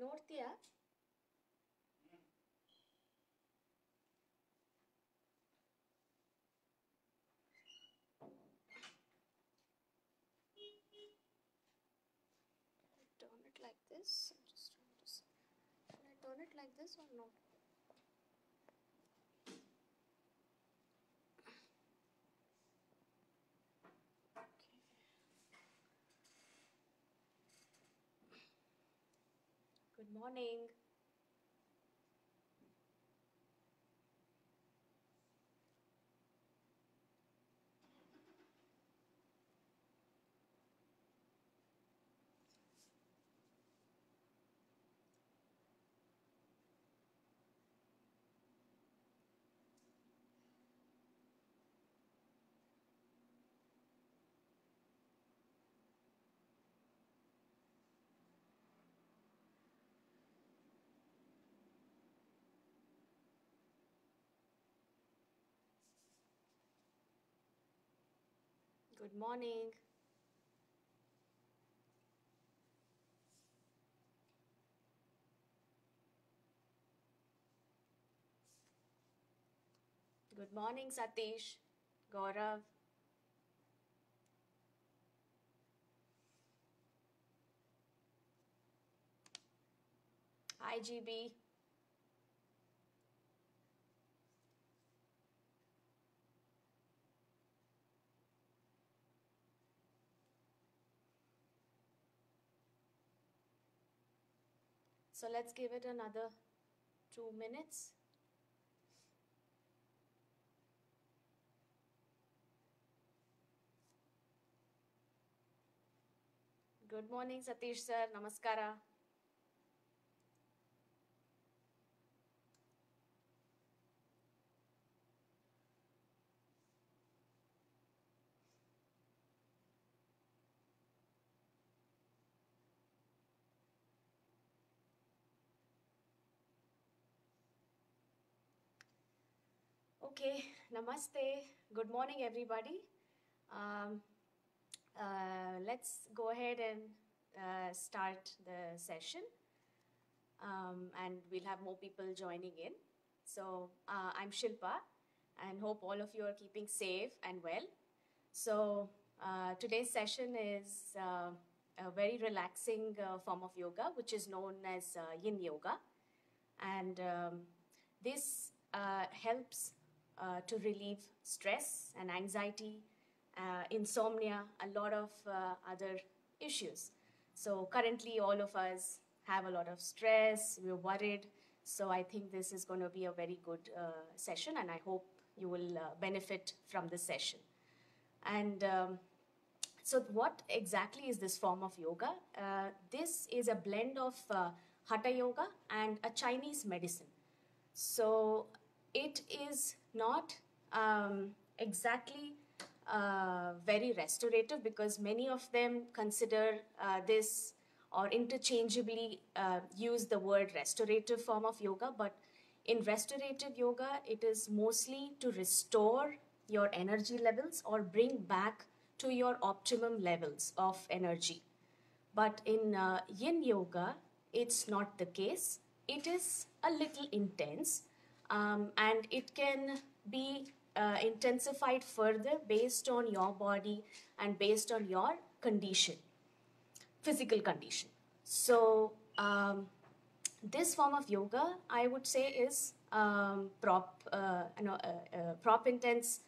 ನೋಡ್ತೀಯಾ? Turn it like this. I'm just trying to see. Should I turn it like this or not? Good morning. Good morning. Good morning, Satish, Gaurav. Hi, GB. So let's give it another 2 minutes. Good morning, Satish sir. Namaskara. Okay, namaste. Good morning, everybody. Let's go ahead and start the session. And we'll have more people joining in. So I'm Shilpa, and hope all of you are keeping safe and well. So today's session is a very relaxing form of yoga, which is known as Yin Yoga. And this helps to relieve stress and anxiety, insomnia, a lot of other issues. So currently all of us have a lot of stress, we're worried. So I think this is going to be a very good session, and I hope you will benefit from this session. And so what exactly is this form of yoga? This is a blend of Hatha yoga and a Chinese medicine. So it is not exactly very restorative, because many of them consider this or interchangeably use the word restorative form of yoga. But in restorative yoga, it is mostly to restore your energy levels or bring back to your optimum levels of energy. But in Yin Yoga, it's not the case. It is a little intense, and it can be intensified further based on your body and based on your condition, physical condition. So this form of yoga, I would say, is prop intense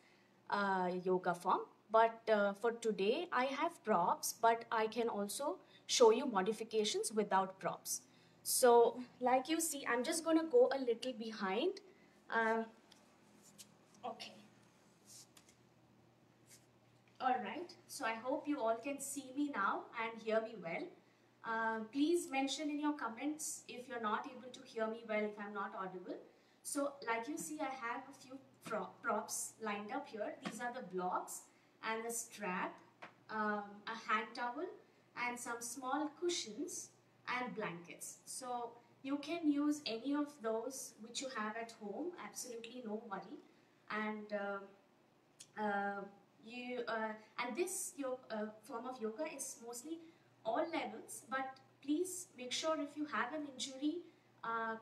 yoga form. But for today, I have props, but I can also show you modifications without props. So like you see, I'm just going to go a little behind. Okay. All right. So I hope you all can see me now and hear me well. Please mention in your comments if you're not able to hear me well, if I'm not audible. So like you see, I have a few props lined up here. These are the blocks and the strap, a hand towel, and some small cushions and blankets. So you can use any of those which you have at home, absolutely no worry. And and this form of yoga is mostly all levels, but please make sure if you have an injury,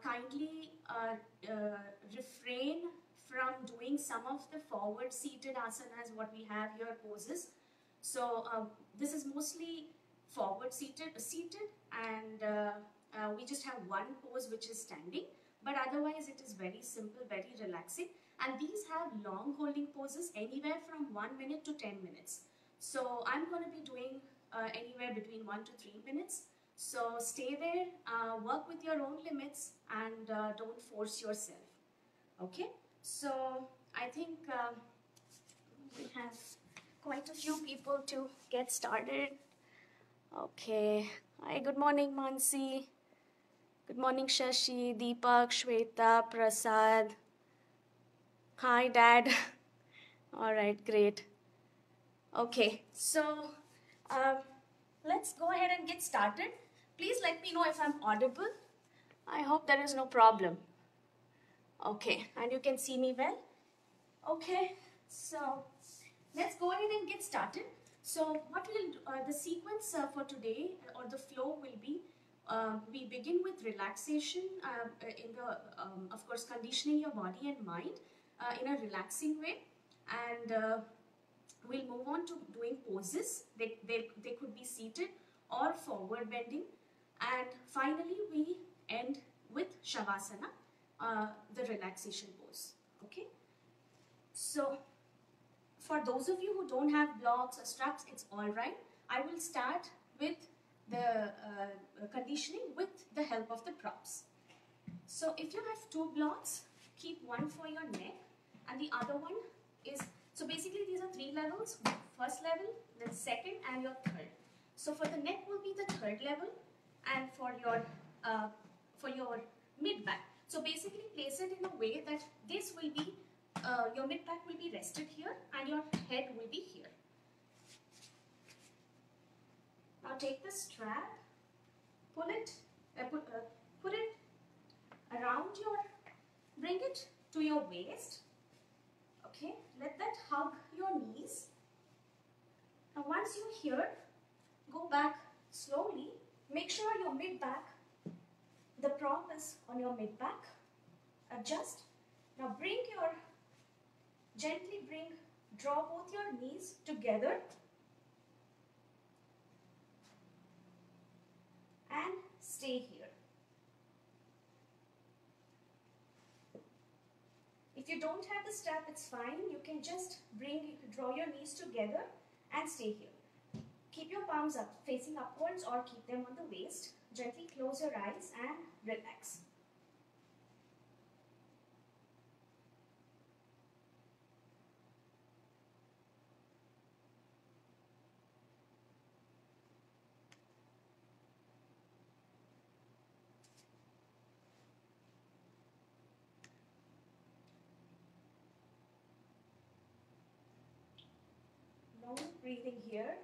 kindly refrain from doing some of the forward seated asanas, what we have here, poses. So this is mostly forward seated, and we just have one pose which is standing, but otherwise it is very simple, very relaxing. And these have long holding poses, anywhere from 1 minute to 10 minutes. So I'm going to be doing anywhere between 1 to 3 minutes. So stay there, work with your own limits, and don't force yourself. Okay, so I think we have quite a few people to get started. Okay, hi, good morning, Mansi. Good morning, Shashi, Deepak, Shweta, Prasad. Hi, Dad. All right, great. Okay, so let's go ahead and get started. Please let me know if I'm audible. I hope there is no problem. Okay, and you can see me well? Okay, so let's go ahead and get started. So what will the sequence for today, or the flow will be, we begin with relaxation in the, of course, conditioning your body and mind in a relaxing way, and we'll move on to doing poses. They could be seated or forward bending, and finally we end with Shavasana, the relaxation pose. Okay, so for those of you who don't have blocks or straps, it's all right. I will start with the conditioning with the help of the props. So if you have two blocks, keep one for your neck and the other one is, so basically these are three levels. First level, then second, and your third. So for the neck will be the third level, and for your mid back. So basically place it in a way that this will be, your mid back will be rested here and your head will be here. Now take the strap, pull it, put it around your, bring it to your waist. Okay, let that hug your knees. Now once you're here, go back slowly. Make sure your mid back, the prop is on your mid back. Adjust. Now gently draw both your knees together and stay here. If you don't have the strap, it's fine. You can just draw your knees together and stay here. Keep your palms up, facing upwards, or keep them on the waist. Gently close your eyes and relax. Long breathing here.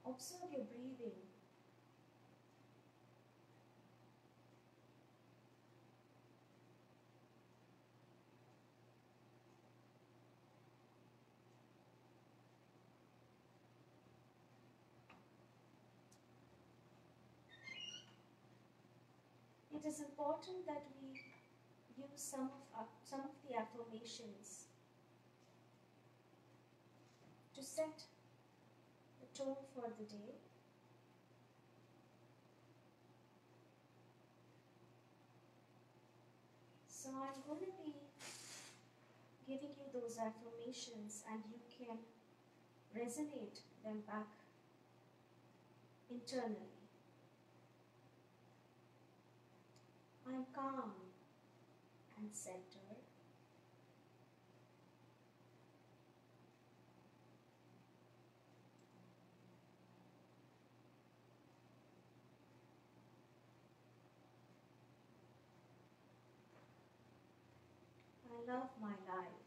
Observe your breathing. It is important that we use some of the affirmations to set the tone for the day. So I'm going to be giving you those affirmations, and you can resonate them back internally. I'm calm and centered. I love my life.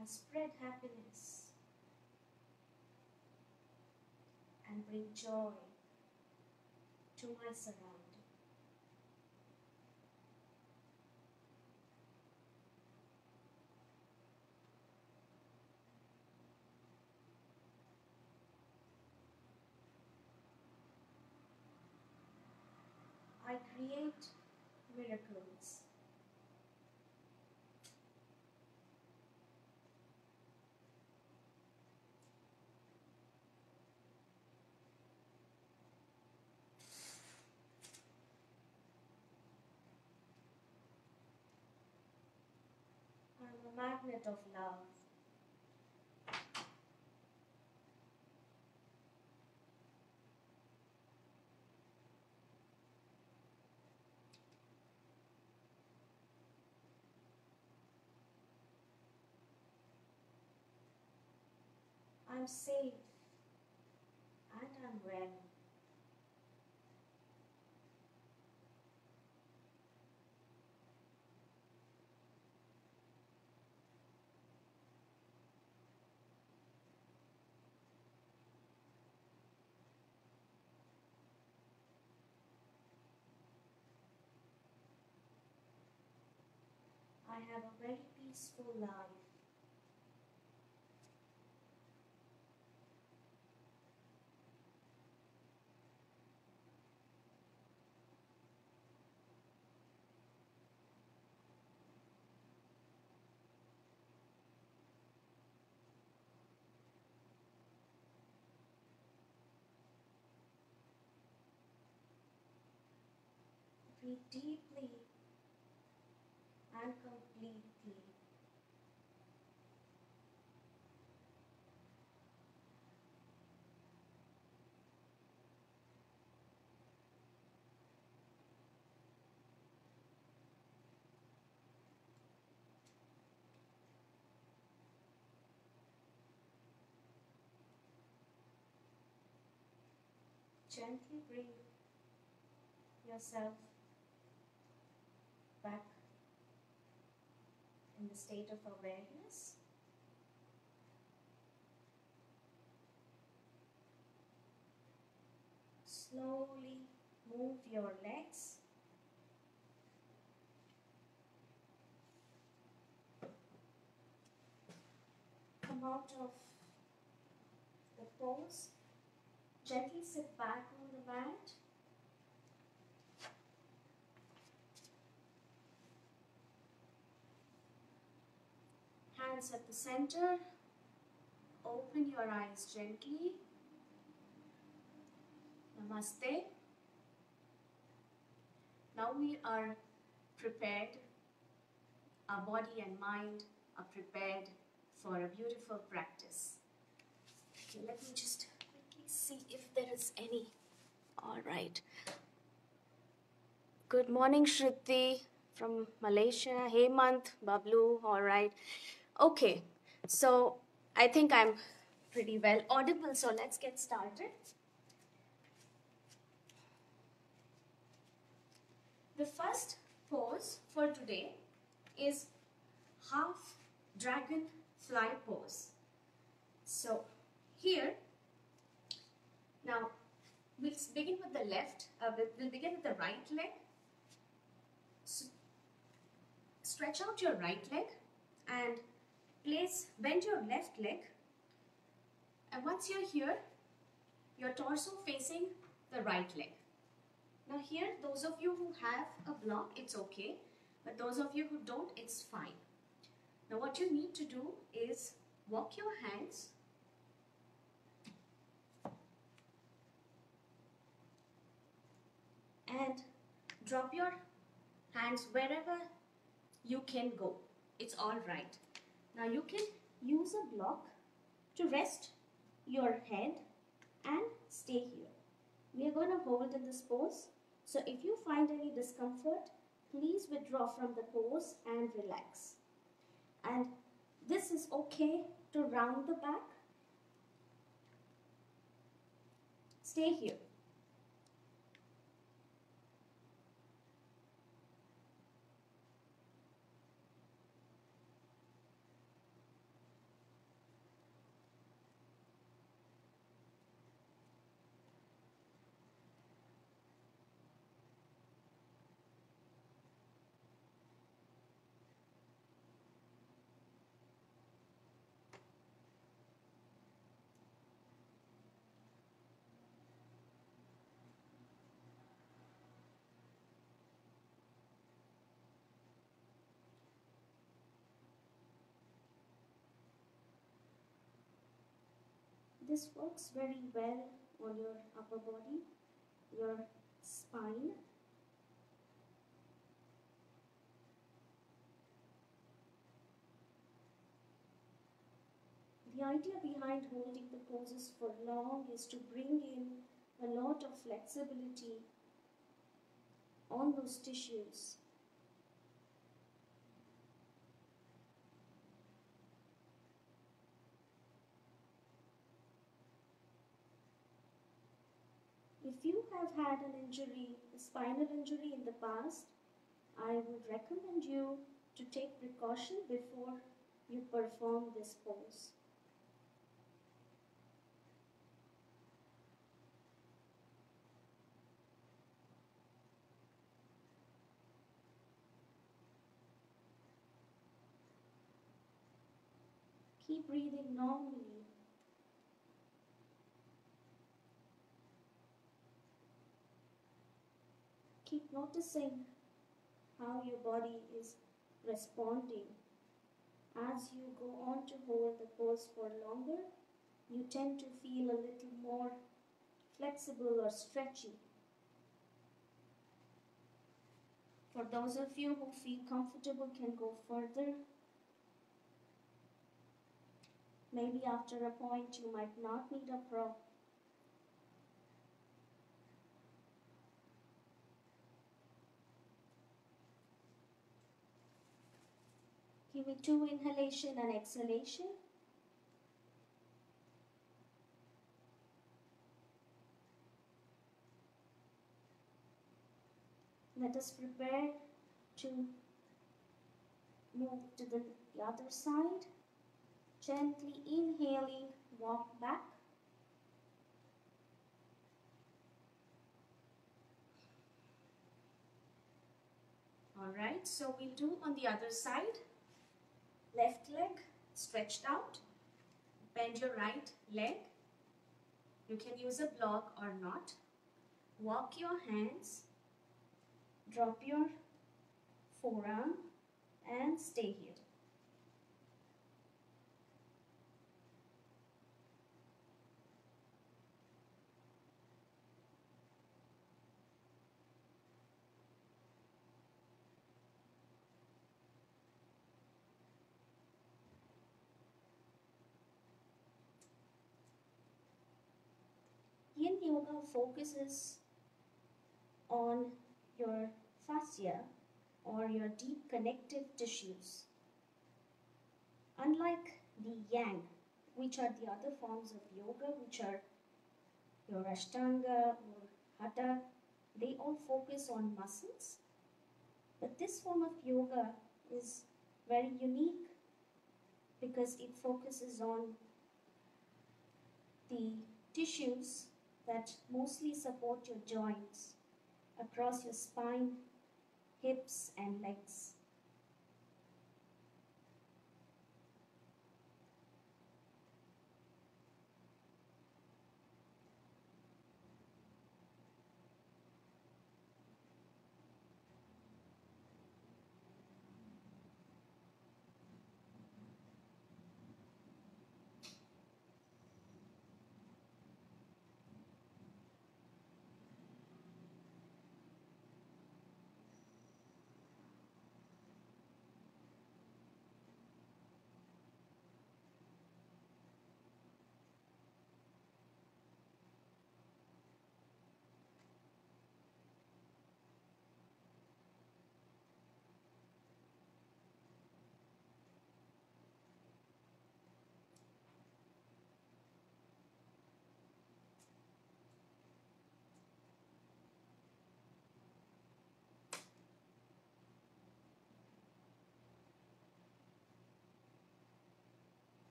I spread happiness and bring joy to my surroundings. I create miracles. I'm a magnet of love. I'm safe and I'm well. I have a very peaceful life. Breathe deeply and completely. Gently bring yourself back in the state of awareness. Slowly move your legs. Come out of the pose. Gently sit back on the mat. Hands at the center. Open your eyes gently. Namaste. Now we are prepared. Our body and mind are prepared for a beautiful practice. Okay, let me just quickly see if there is any. All right. Good morning, Shruti from Malaysia. Hemant, Bablu, all right. Okay, so I think I'm pretty well audible, so let's get started. The first pose for today is half dragon fly pose. So here, now we'll begin with the left, we'll begin with the right leg. So, stretch out your right leg and bend your left leg. And once you're here, your torso facing the right leg. Now here, those of you who have a block, it's okay. But those of you who don't, it's fine. Now what you need to do is walk your hands and drop your hands wherever you can go. It's all right. Now you can use a block to rest your head and stay here. We are going to hold in this pose. So if you find any discomfort, please withdraw from the pose and relax. And this is okay to round the back. Stay here. This works very well on your upper body, your spine. The idea behind holding the poses for long is to bring in a lot of flexibility on those tissues. If you have had an injury, a spinal injury in the past, I would recommend you to take precaution before you perform this pose. Keep breathing normally. Keep noticing how your body is responding. As you go on to hold the pose for longer, you tend to feel a little more flexible or stretchy. For those of you who feel comfortable can go further. Maybe after a point you might not need a prop. Give me 2 inhalation and exhalation. Let us prepare to move to the other side. Gently inhaling, walk back. Alright, so we'll do on the other side. Left leg stretched out. Bend your right leg. You can use a block or not. Walk your hands. Drop your forearm and stay here. Yin Yoga focuses on your fascia or your deep connective tissues. Unlike the Yang, which are the other forms of yoga, which are your Ashtanga or Hatha, they all focus on muscles. But this form of yoga is very unique because it focuses on the tissues that mostly support your joints across your spine, hips and legs.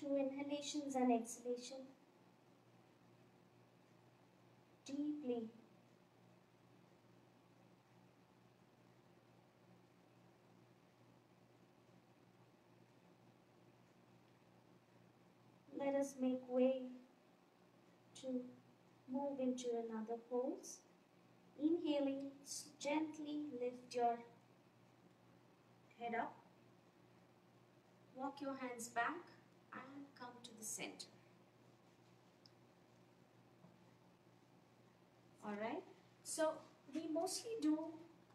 Two inhalations and exhalation. Deeply. Let us make way to move into another pose. Inhaling, gently lift your head up. Walk your hands back and come to the center. All right. So we mostly do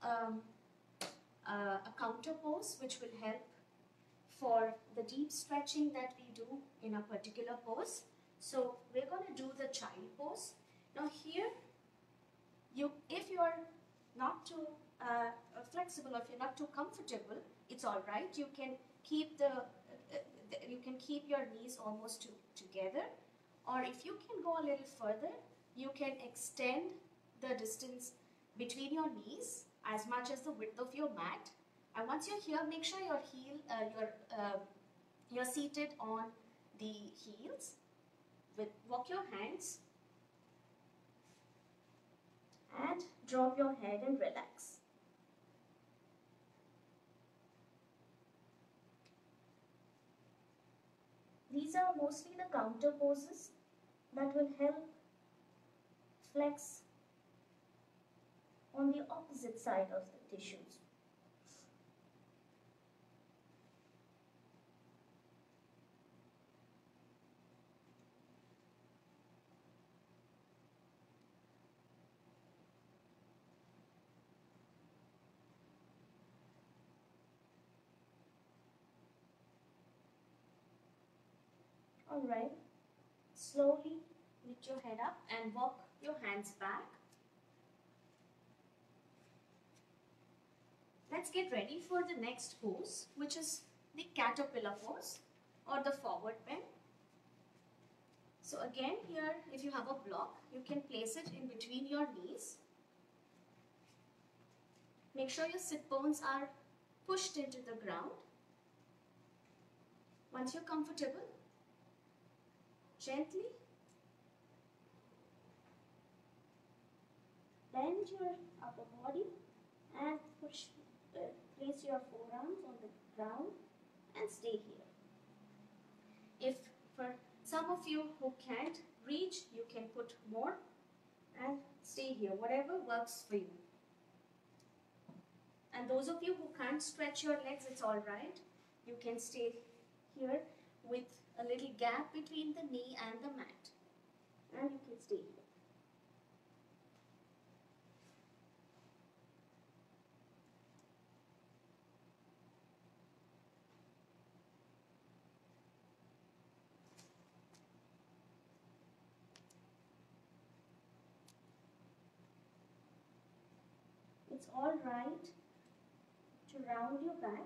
a counter pose, which will help for the deep stretching that we do in a particular pose. So we're going to do the child pose. Now here, if you're not too flexible, or if you're not too comfortable, it's all right. You can keep your knees almost together, or if you can go a little further, you can extend the distance between your knees as much as the width of your mat. And once you're here, make sure you're seated on the heels. Walk your hands and drop your head and relax. These are mostly the counter poses that will help flex on the opposite side of the tissues. Alright, slowly lift your head up and walk your hands back. Let's get ready for the next pose, which is the caterpillar pose or the forward bend. So again, here if you have a block, you can place it in between your knees. Make sure your sit bones are pushed into the ground. Once you're comfortable, gently bend your upper body and place your forearms on the ground and stay here. If for some of you who can't reach, you can put more and stay here, whatever works for you. And those of you who can't stretch your legs, it's all right. You can stay here with a little gap between the knee and the mat, and you can stay here. It's all right to round your back.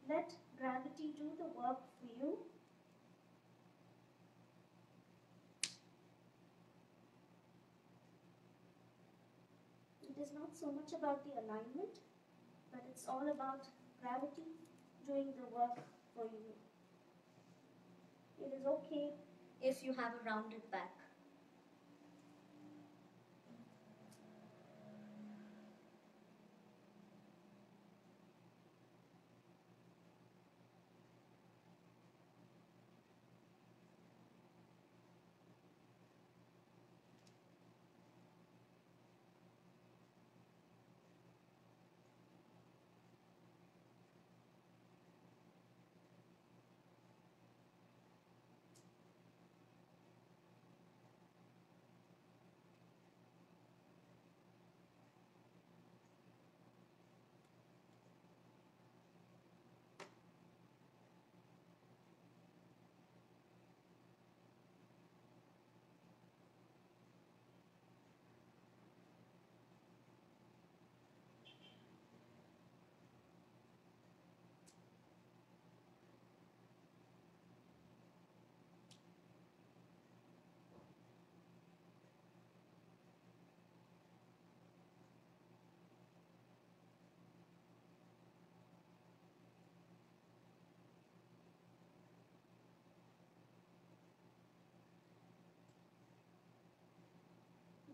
Let gravity do the work for you. It is not so much about the alignment, but it's all about gravity doing the work for you. It is okay if you have a rounded back.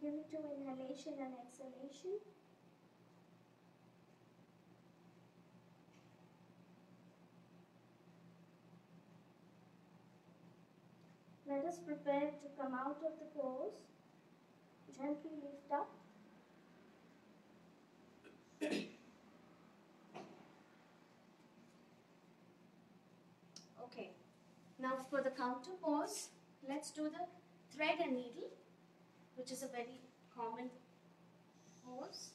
Unit 2, inhalation and exhalation. Let us prepare to come out of the pose. Gently lift up. Okay, Now for the counter pose, let's do the thread and needle, which is a very common pose.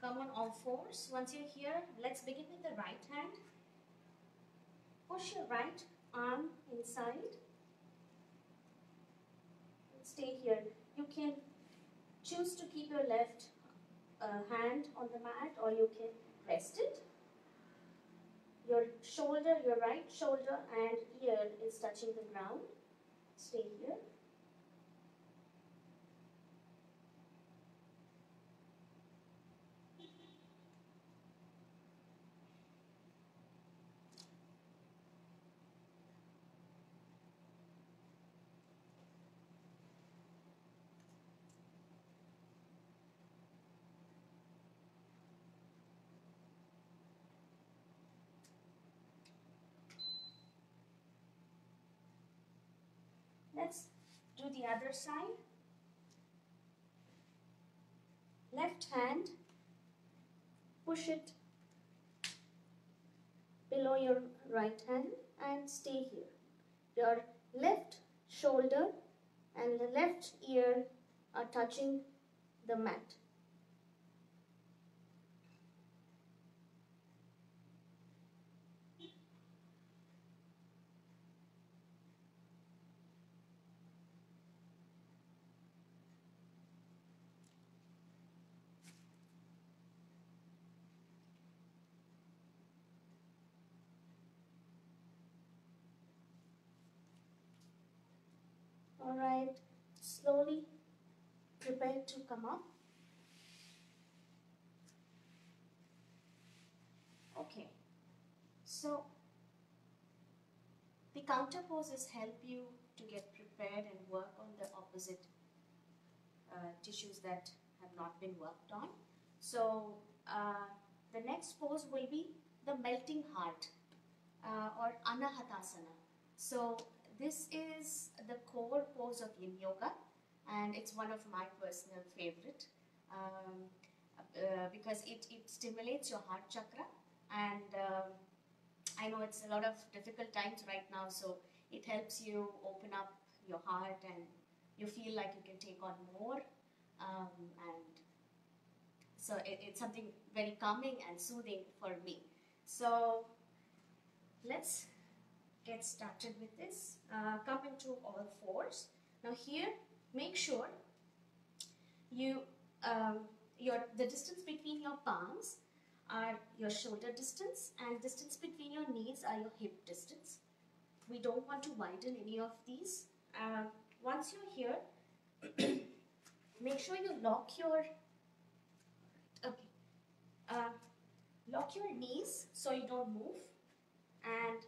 Come on all fours. Once you're here, let's begin with the right hand. Push your right arm inside. Stay here. You can choose to keep your left hand on the mat, or you can rest it. Your shoulder, your right shoulder and ear is touching the ground. Stay here. Let's do the other side. Left hand, push it below your right hand and stay here. Your left shoulder and the left ear are touching the mat. Alright, slowly prepare to come up. Okay, so the counter poses help you to get prepared and work on the opposite tissues that have not been worked on. So the next pose will be the melting heart or Anahatasana. So this is the core pose of Yin Yoga, and it's one of my personal favorite because it stimulates your heart chakra, and I know it's a lot of difficult times right now, so it helps you open up your heart and you feel like you can take on more, and so it's something very calming and soothing for me. So let's get started with this. Come into all fours. Now here, make sure you the distance between your palms are your shoulder distance, and distance between your knees are your hip distance. We don't want to widen any of these. Once you're here, make sure you lock your lock your knees so you don't move. And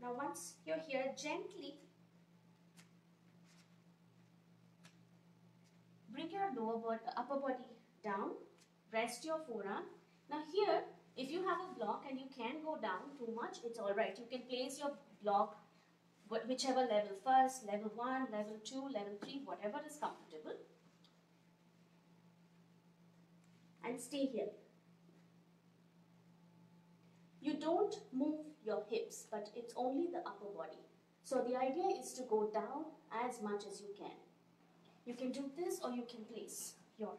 now once you're here, gently bring your upper body down, rest your forearm. Now here, if you have a block and you can go down too much, it's alright. You can place your block whichever level first, level 1, level 2, level 3, whatever is comfortable. And stay here. You don't move your hips, but it's only the upper body. So the idea is to go down as much as you can. You can do this, or you can place your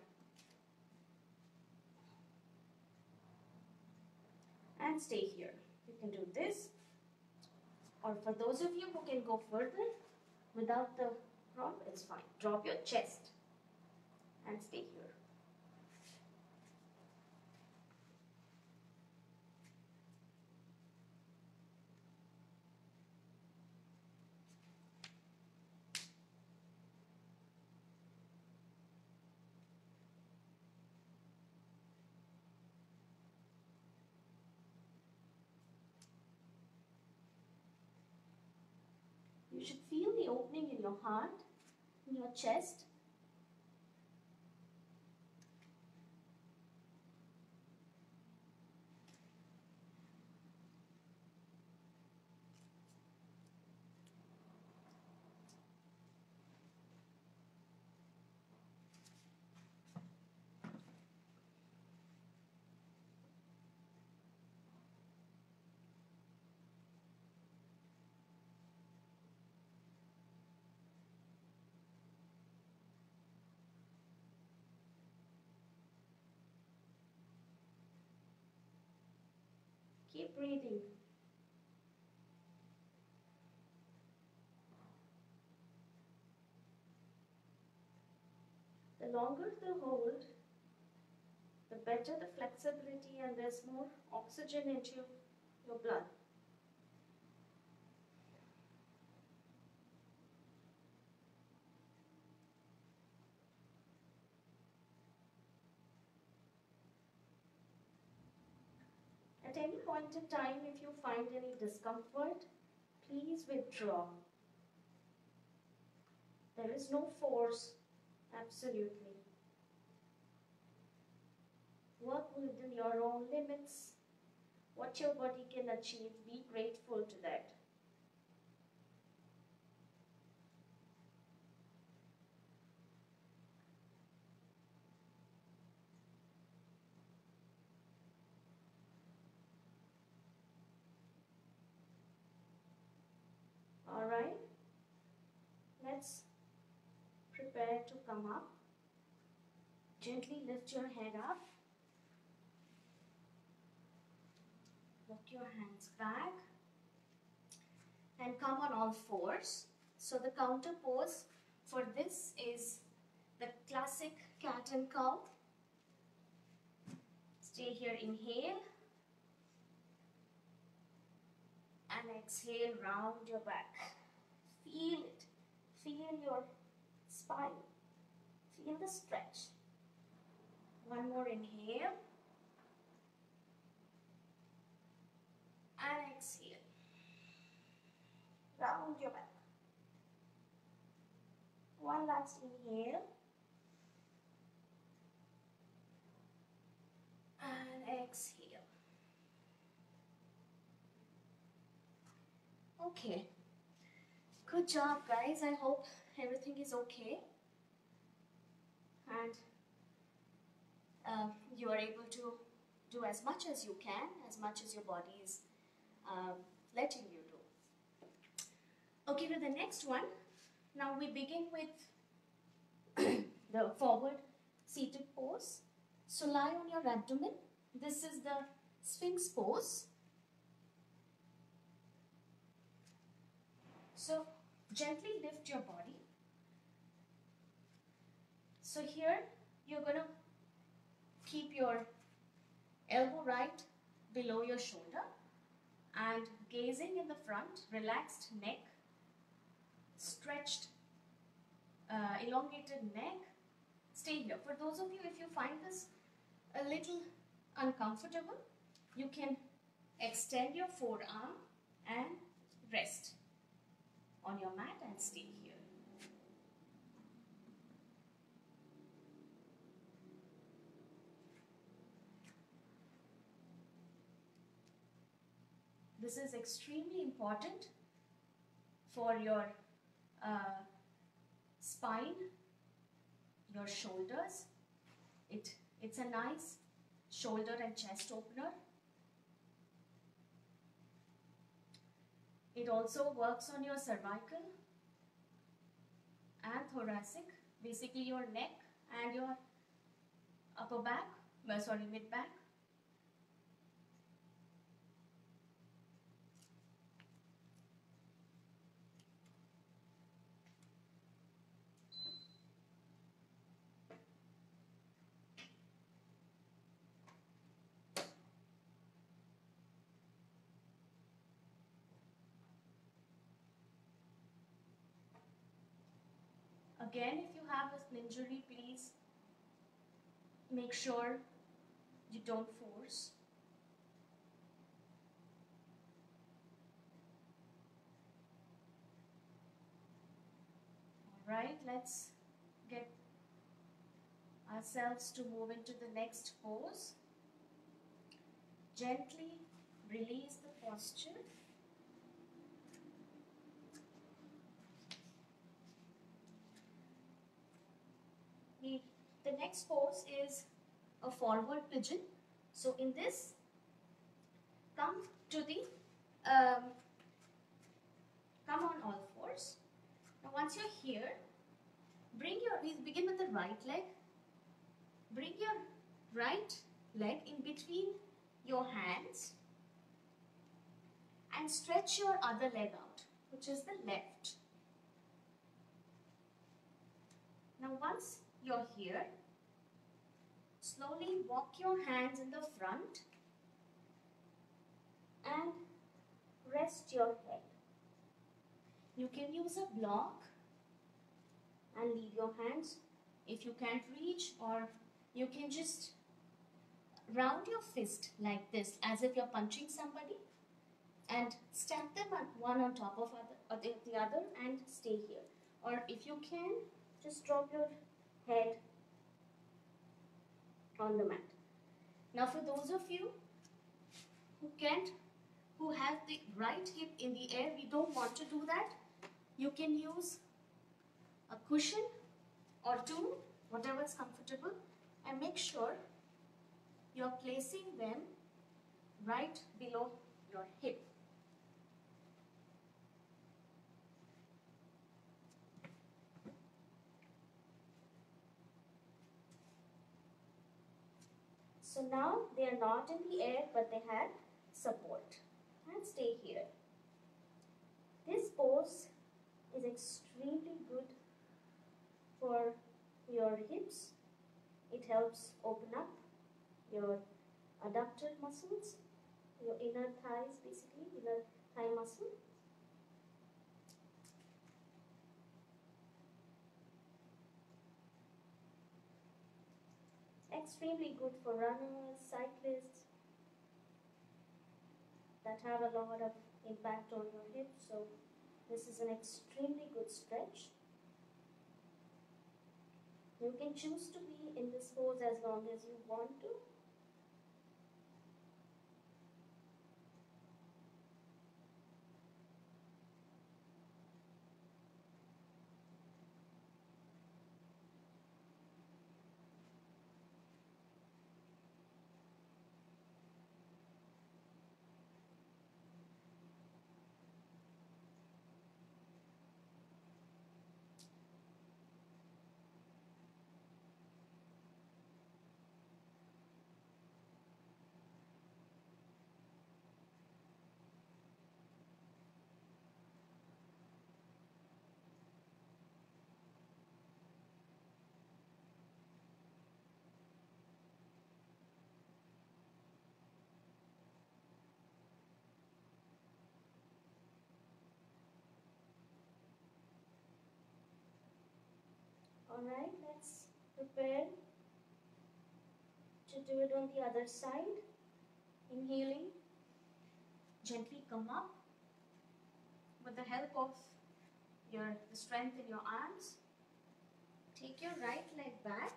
and stay here. You can do this, or for those of you who can go further without the prop, it's fine. Drop your chest and stay here. You should feel the opening in your heart, in your chest. Keep breathing. The longer the hold, the better the flexibility and there's more oxygen into your blood. At any point in time, if you find any discomfort, please withdraw. There is no force, absolutely. Work within your own limits. What your body can achieve, be grateful to that. All right, let's prepare to come up. Gently lift your head up. Walk your hands back and come on all fours. So the counter pose for this is the classic cat and cow. Stay here, inhale and exhale, round your back. Feel it, feel your spine, feel the stretch. One more inhale and exhale. Round your back. One last inhale and exhale. Okay, good job guys. I hope everything is okay and you are able to do as much as you can, as much as your body is letting you do. Okay, with the next one, now we begin with the forward seated pose. So lie on your abdomen. This is the Sphinx pose. So gently lift your body. So here you're going to keep your elbow right below your shoulder and gazing in the front, relaxed neck, stretched, elongated neck. Stay here. For those of you, if you find this a little uncomfortable, you can extend your forearm and rest on your mat and stay here. This is extremely important for your spine, your shoulders. It's a nice shoulder and chest opener. It also works on your cervical and thoracic, basically your neck and your upper back, mid back. Again, if you have an injury, please make sure you don't force. All right, let's get ourselves to move into the next pose. Gently release the posture. The next pose is a forward pigeon. So in this, come on all fours. Now once you're here, we begin with the right leg. Bring your right leg in between your hands and stretch your other leg out, which is the left. Now once you're here, slowly walk your hands in the front and rest your head. You can use a block and leave your hands if you can't reach, or you can just round your fist like this as if you're punching somebody and stack them one on top of the other and stay here. Or if you can, just drop your head on the mat. Now for those of you who have the right hip in the air, we don't want to do that. You can use a cushion or two, whatever is comfortable, and make sure you're placing them right below your hip. So now they are not in the air, but they have support. And stay here. This pose is extremely good for your hips. It helps open up your adductor muscles, your inner thighs, basically, inner thigh muscle. Extremely good for runners, cyclists that have a lot of impact on your hips. So this is an extremely good stretch. You can choose to be in this pose as long as you want to. Alright, let's prepare to do it on the other side. Inhaling, gently come up with the help of the strength in your arms. Take your right leg back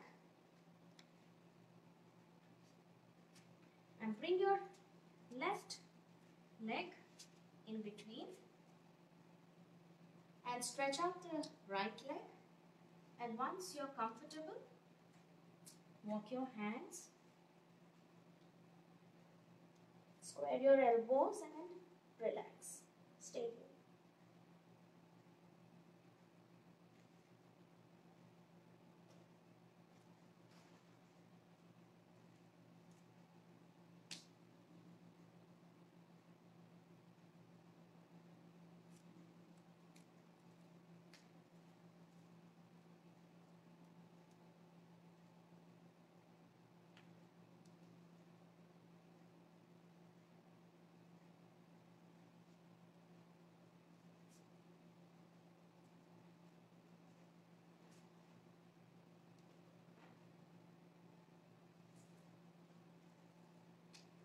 and bring your left leg in between and stretch out the right leg. And once you're comfortable, walk your hands, square your elbows and relax. Stay here.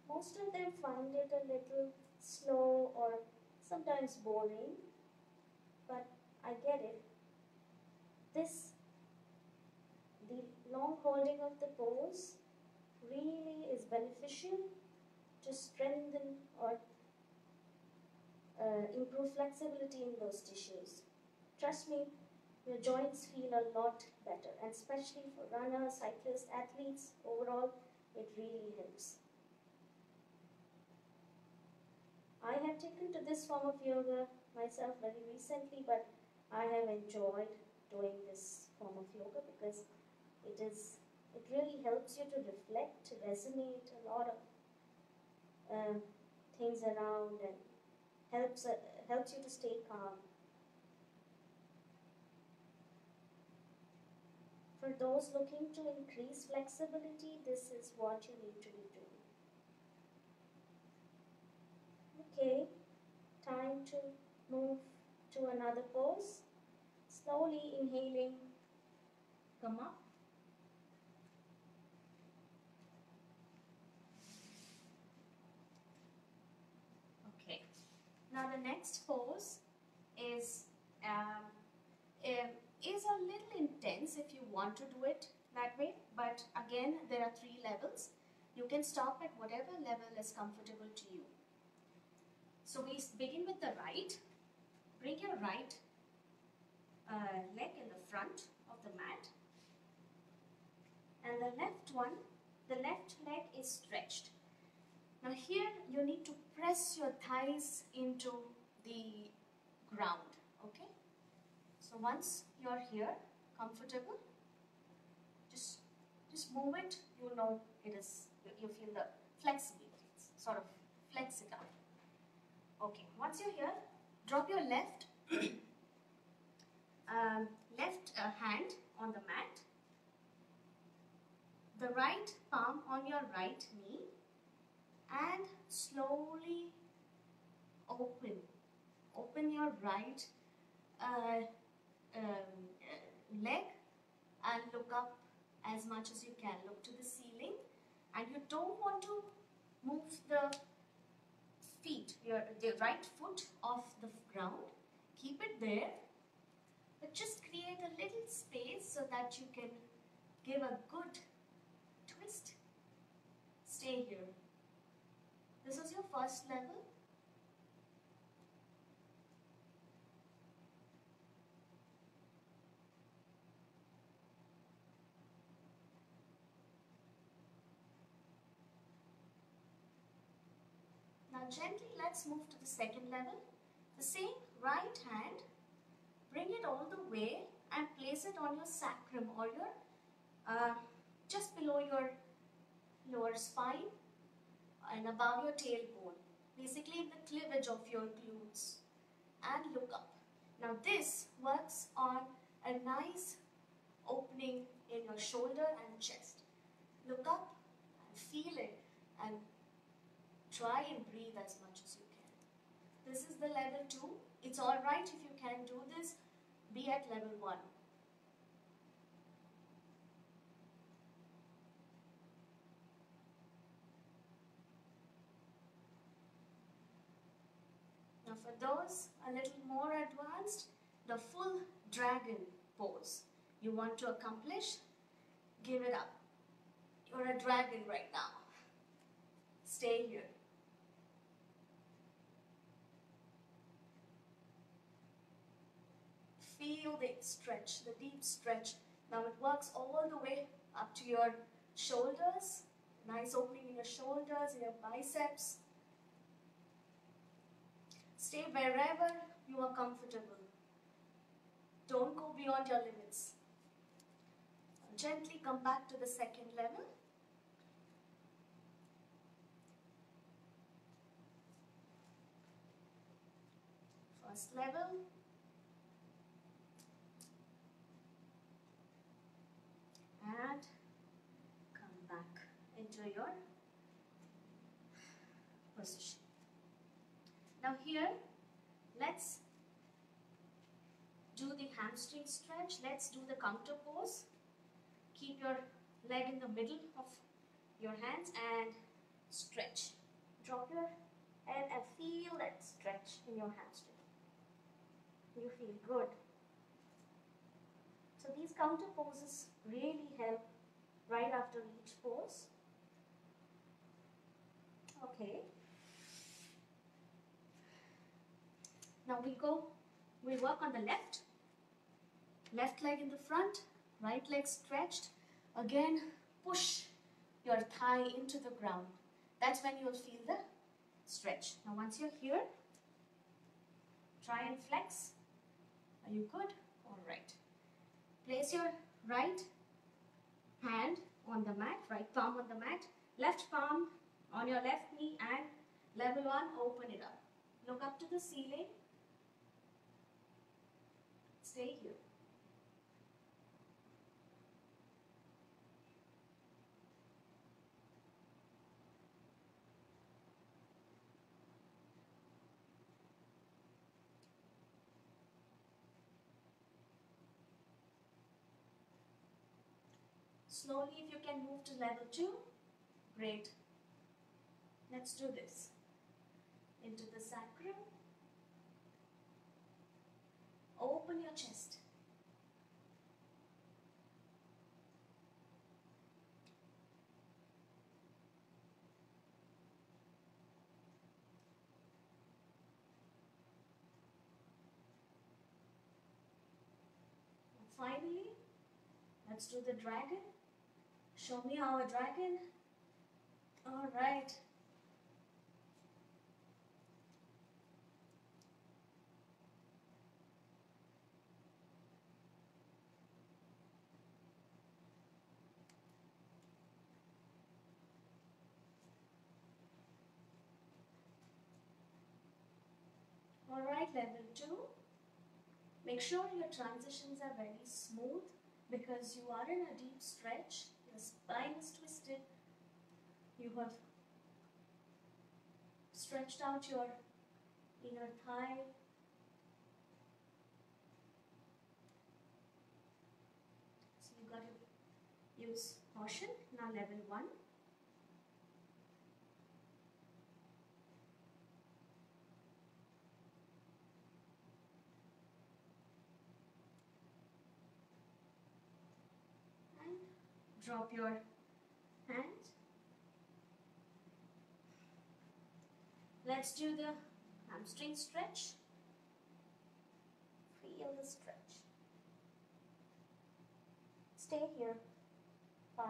Most of them find it a little slow or sometimes boring, but I get it. The long holding of the pose really is beneficial to strengthen or improve flexibility in those tissues. Trust me, your joints feel a lot better, and especially for runners, cyclists, athletes, overall, it really helps. I have taken to this form of yoga myself very recently, but I have enjoyed doing this form of yoga because it really helps you to reflect, to resonate a lot of things around and help helps you to stay calm. For those looking to increase flexibility, this is what you need to be doing. Okay, time to move to another pose. Slowly inhaling, come up. Okay, now the next pose is a little intense if you want to do it that way, but again there are 3 levels. You can stop at whatever level is comfortable to you. So we begin with the right. Bring your right leg in the front of the mat, and the left leg is stretched. Now here you need to press your thighs into the ground, okay? So once you're here, comfortable, just move it. You know it is, you feel the flexibility, sort of flex it out. Okay, once you're here, drop your left hand on the mat, the right palm on your right knee, and slowly open your right leg and look up as much as you can. Look to the ceiling, and you don't want to move the feet, the right foot off the ground. Keep it there, but just create a little space so that you can give a good twist. Stay here. This is your first level. Now gently let's move to the second level. The same right hand, bring it all the way and place it on your sacrum, or your just below your lower spine and above your tailbone, basically the cleavage of your glutes, and look up. Now this works on a nice opening in your shoulder and chest. Look up and feel it, and try and breathe as much as you can. This is the level 2. It's alright if you can do this, be at level 1. Now for those a little more advanced, the full dragon pose you want to accomplish, give it up. You're a dragon right now. Stay here. Feel the stretch, the deep stretch. Now it works all the way up to your shoulders. Nice opening in your shoulders, in your biceps. Stay wherever you are comfortable. Don't go beyond your limits. Gently come back to the second level. First level. And come back into your position. Now here, let's do the hamstring stretch. Let's do the counter pose. Keep your leg in the middle of your hands and stretch. Drop your head and feel that stretch in your hamstring. You feel good. So these counter poses really help right after each pose. Okay. Now we work on the left leg in the front, right leg stretched. Again, push your thigh into the ground. That's when you'll feel the stretch. Now once you're here, try and flex. Are you good? All right. Place your right hand on the mat, right palm on the mat, left palm on your left knee, and level 1, open it up. Look up to the ceiling. Stay here. Slowly, if you can move to level 2, great. Let's do this. Into the sacrum. Open your chest. And finally, let's do the dragon. Show me how a dragon. All right. All right, level 2. Make sure your transitions are very smooth because you are in a deep stretch. Your spine is twisted. You have stretched out your inner thigh. So you got to use caution. Now level 1. Drop your hand. Let's do the hamstring stretch. Feel the stretch. Stay here. 5,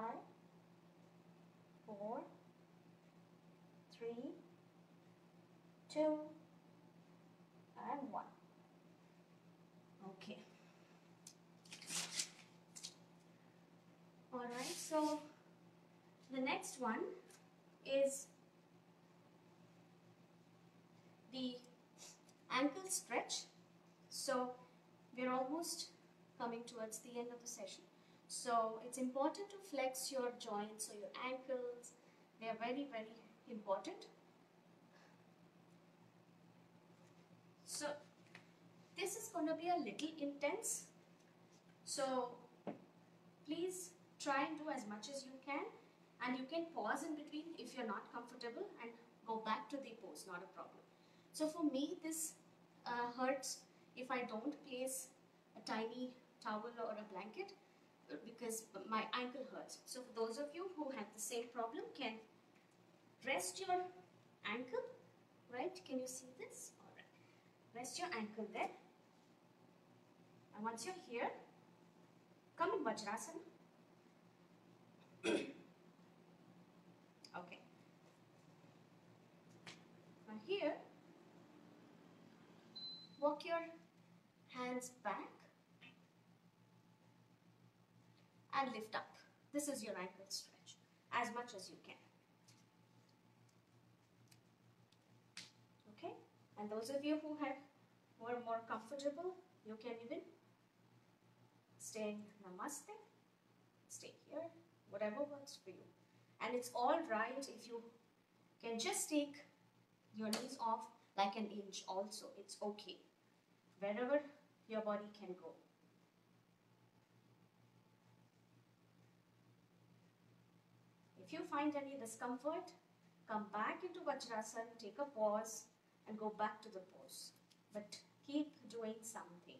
4, 3, 2, and 1. Okay. Alright, so the next one is the ankle stretch. So we're almost coming towards the end of the session. So it's important to flex your joints or your ankles. They are very, very important. So this is going to be a little intense. So please try and do as much as you can, and you can pause in between if you're not comfortable and go back to the pose, not a problem. So for me, this hurts if I don't place a tiny towel or a blanket because my ankle hurts. So for those of you who have the same problem, can rest your ankle, right? Can you see this? All right. Rest your ankle there. And once you're here, come in Vajrasana. Okay. Now here, walk your hands back and lift up. This is your ankle stretch, as much as you can. Okay? And those of you who are more comfortable, you can even stay in Namaste, stay here, whatever works for you. And it's all right if you can just take your knees off like an inch also. It's okay. Wherever your body can go. If you find any discomfort, come back into Vajrasana, take a pause and go back to the pose. But keep doing something.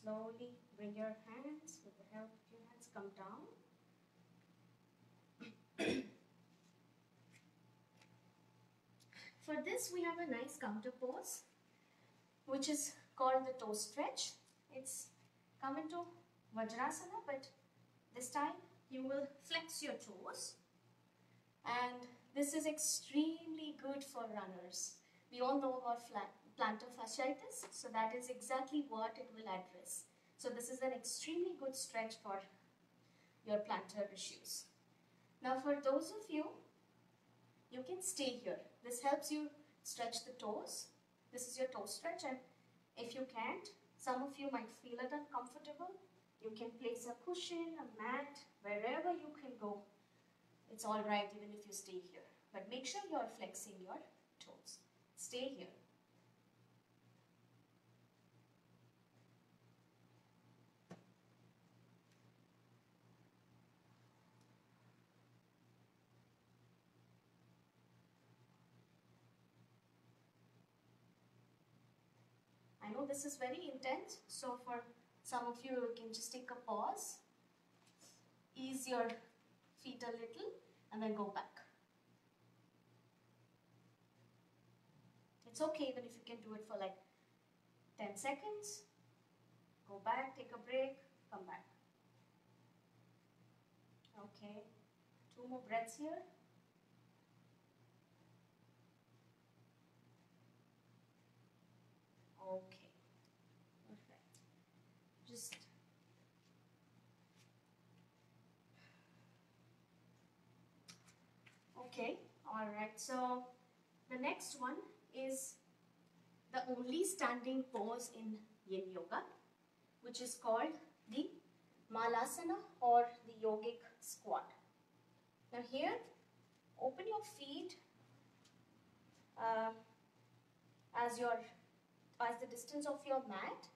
Slowly bring your hands, with the help of your hands, come down. For this, we have a nice counter pose, which is called the toe stretch. It's come into Vajrasana, but this time you will flex your toes this is extremely good for runners. We all know about plantar fasciitis, so that is exactly what it will address. So this is an extremely good stretch for your plantar issues. Now for those of you, you can stay here. This helps you stretch the toes. This is your toe stretch, and if you can't, some of you might feel it uncomfortable. You can place a cushion, a mat, wherever you can go. It's all right even if you stay here. But make sure you're flexing your toes. Stay here. I know this is very intense, so for some of you, you can just take a pause, ease your feet a little, and then go back. It's okay even if you can do it for like 10 seconds. Go back, take a break, come back. Okay, 2 more breaths here. Okay, perfect. Just okay, all right. So the next one is the only standing pose in Yin Yoga, which is called the Malasana or the yogic squat. Now here, open your feet as the distance of your mat.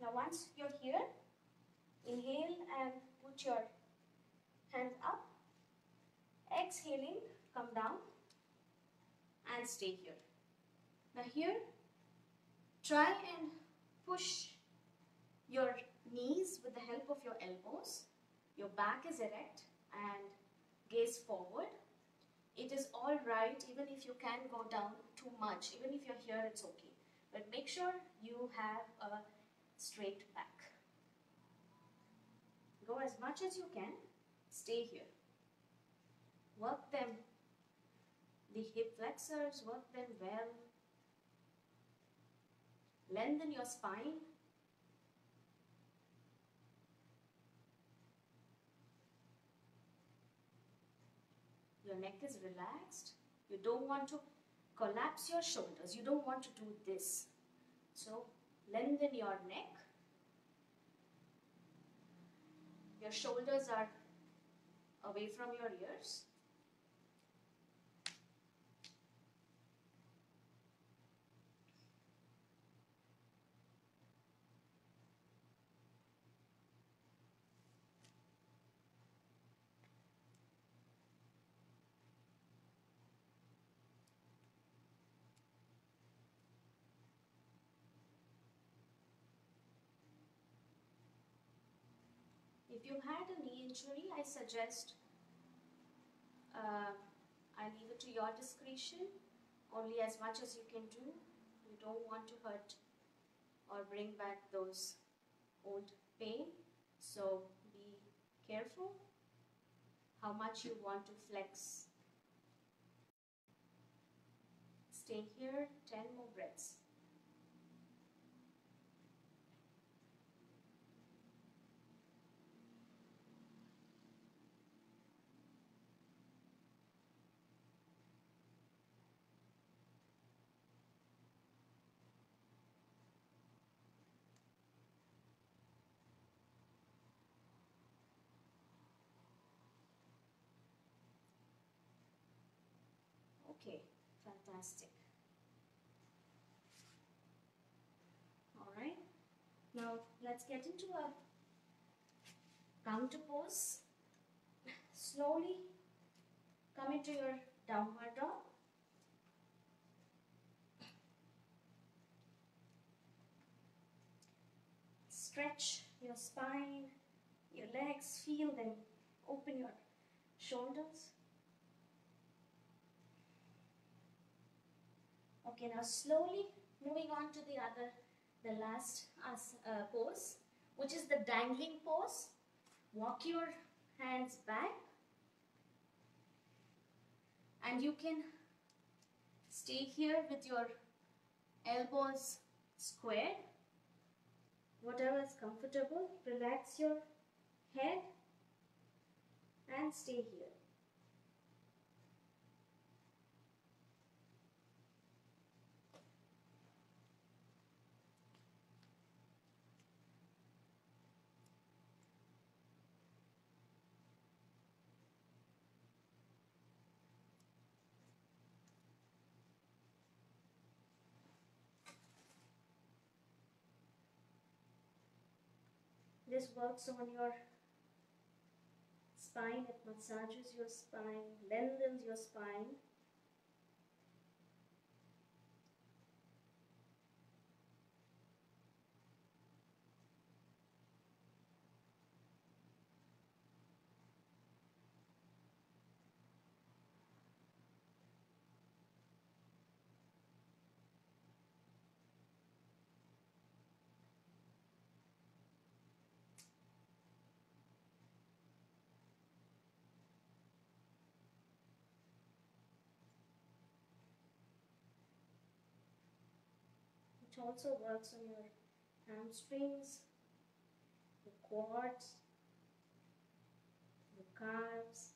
Now once you're here, inhale and put your hand up. Exhaling, come down and stay here. Now here, try and push your knees with the help of your elbows. Your back is erect and gaze forward. It is all right even if you can go down too much. Even if you're here, it's okay. But make sure you have a straight back. Go as much as you can. Stay here. Work them. The hip flexors, work them well. Lengthen your spine. Your neck is relaxed. You don't want to collapse your shoulders. You don't want to do this. So lengthen your neck. Your shoulders are away from your ears. If you had a knee injury, I suggest I leave it to your discretion, only as much as you can do. You don't want to hurt or bring back those old pain, so be careful how much you want to flex. Stay here, 10 more breaths. Okay, fantastic. All right, now let's get into a counter pose. Slowly come into your downward dog. Stretch your spine, your legs, feel them. Open your shoulders. Okay, now slowly moving on to the last pose, which is the dangling pose. Walk your hands back And you can stay here with your elbows squared, whatever is comfortable. Relax your head and stay here. This works on your spine, it massages your spine, lengthens your spine. It also works on your hamstrings, the quads, the calves.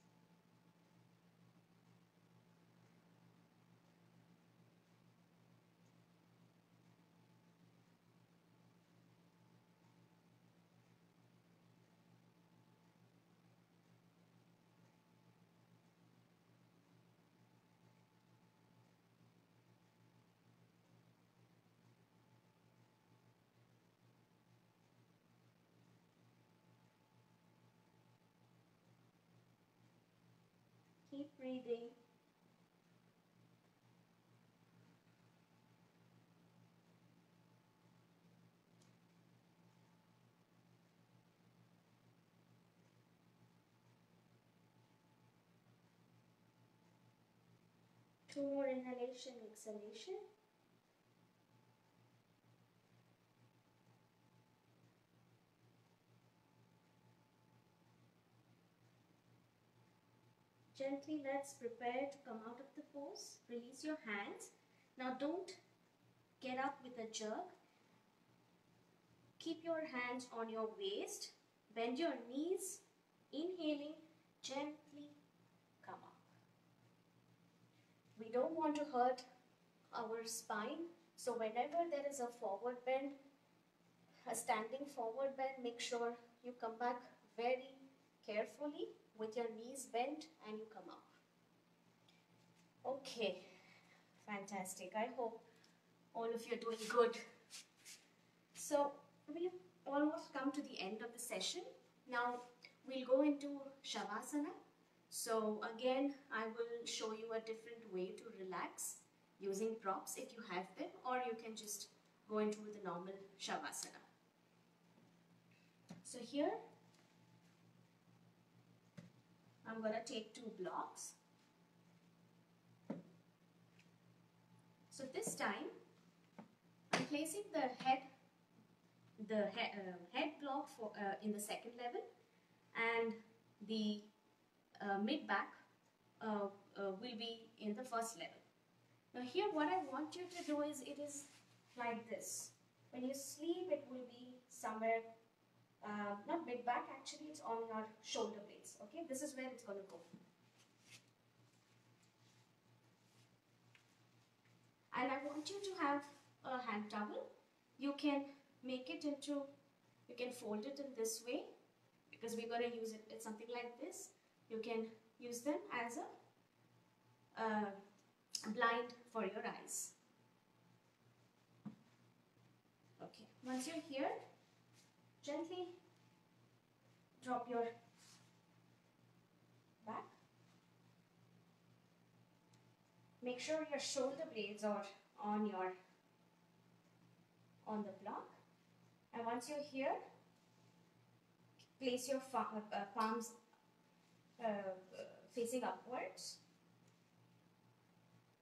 Keep breathing. Two more inhalation, exhalation. Gently, let's prepare to come out of the pose. Release your hands. Now don't get up with a jerk. Keep your hands on your waist. Bend your knees. Inhaling, gently come up. We don't want to hurt our spine. So whenever there is a forward bend, a standing forward bend, make sure you come back very carefully with your knees bent and you come up. Okay, fantastic. I hope all of you are doing good. So we've almost come to the end of the session. Now we'll go into Shavasana. So again, I will show you a different way to relax using props if you have them, or you can just go into the normal Shavasana. So here, I'm going to take 2 blocks. So this time, I'm placing the head block for, in the second level, and the mid back will be in the first level. Now here what I want you to do is, it is like this. When you sleep, it will be somewhere, not mid back, actually it's on your shoulder blades. Okay, this is where it's going to go. And I want you to have a hand towel. You can make it into, you can fold it in this way, because we're going to use it, it's something like this. You can use them as a blind for your eyes. Okay, once you're here, gently drop your back. Make sure your shoulder blades are on the block. And once you're here, place your palms facing upwards,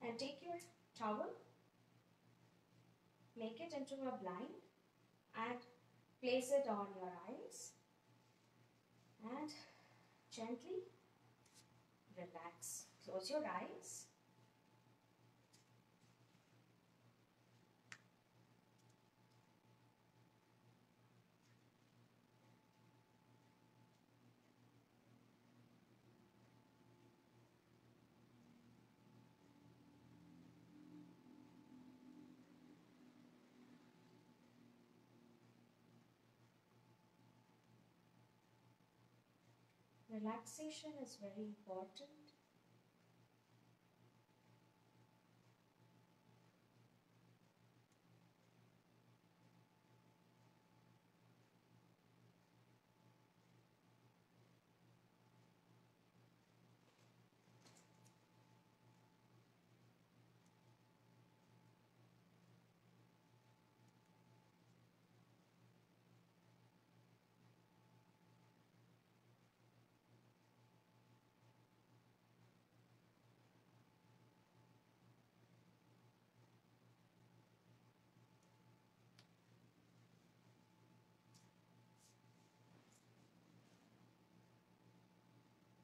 and take your towel, make it into a blind, and place it on your eyes, and gently relax. Close your eyes. Relaxation is very important.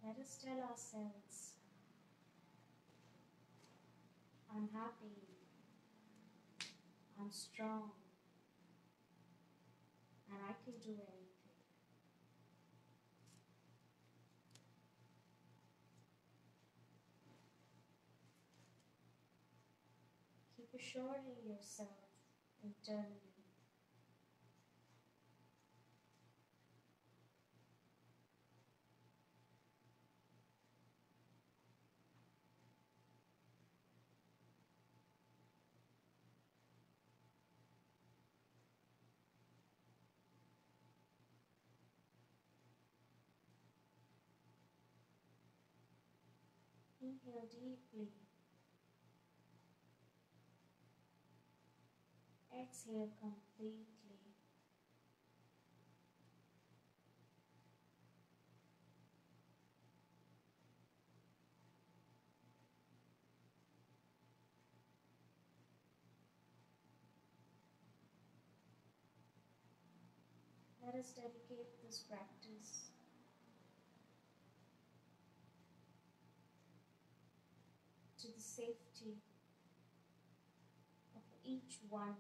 Let us tell ourselves, I'm happy, I'm strong, and I can do anything. Keep assuring yourself internally. Inhale deeply. Exhale completely. Let us dedicate this practice to the safety of each one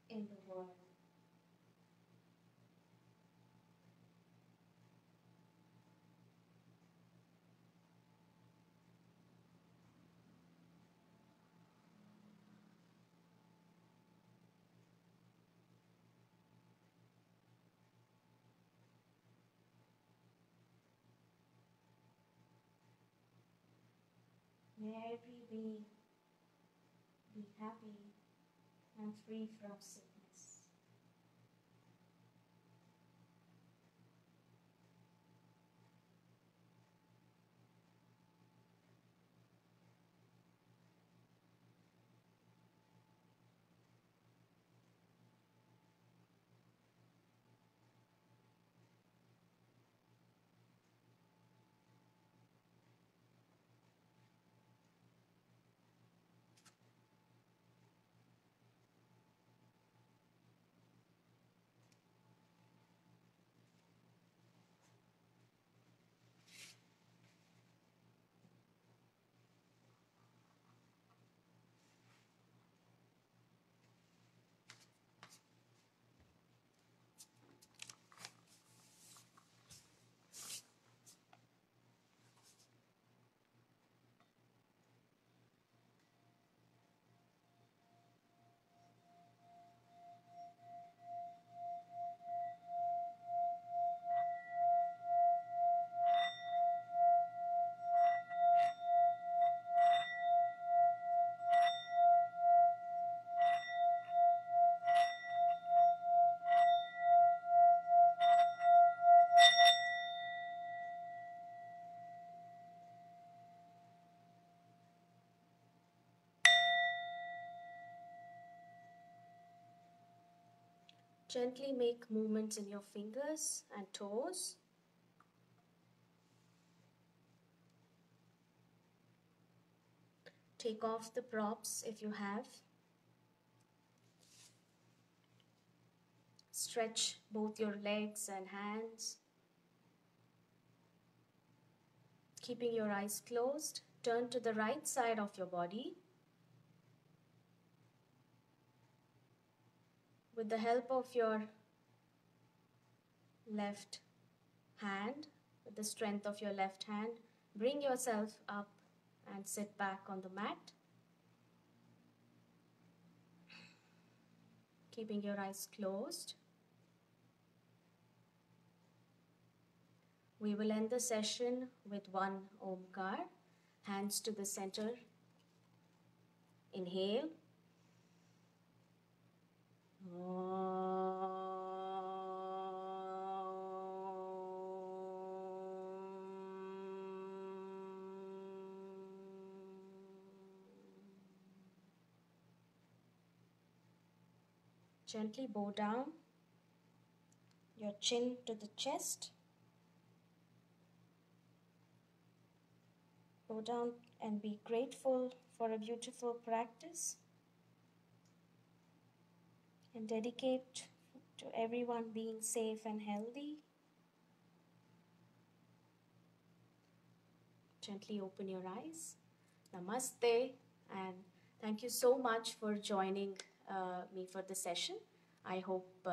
in the world. May every being be happy and free from sickness. Gently make movements in your fingers and toes. Take off the props if you have. Stretch both your legs and hands. Keeping your eyes closed, turn to the right side of your body. With the help of your left hand, with the strength of your left hand, bring yourself up and sit back on the mat. Keeping your eyes closed. We will end the session with one Omkar, hands to the center. Inhale. Gently bow down your chin to the chest. Bow down and be grateful for a beautiful practice. And dedicate to everyone being safe and healthy. Gently open your eyes. Namaste, and thank you so much for joining me for the session. I hope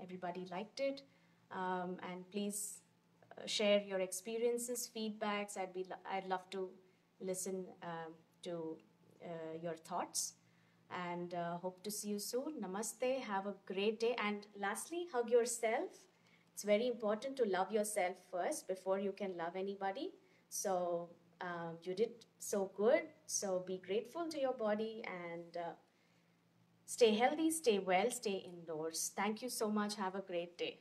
everybody liked it, and please share your experiences, feedbacks. I'd love to listen to your thoughts, and hope to see you soon. Namaste. Have a great day, and lastly, hug yourself. It's very important to love yourself first before you can love anybody. So you did so good. So be grateful to your body and stay healthy, stay well, stay indoors. Thank you so much. Have a great day.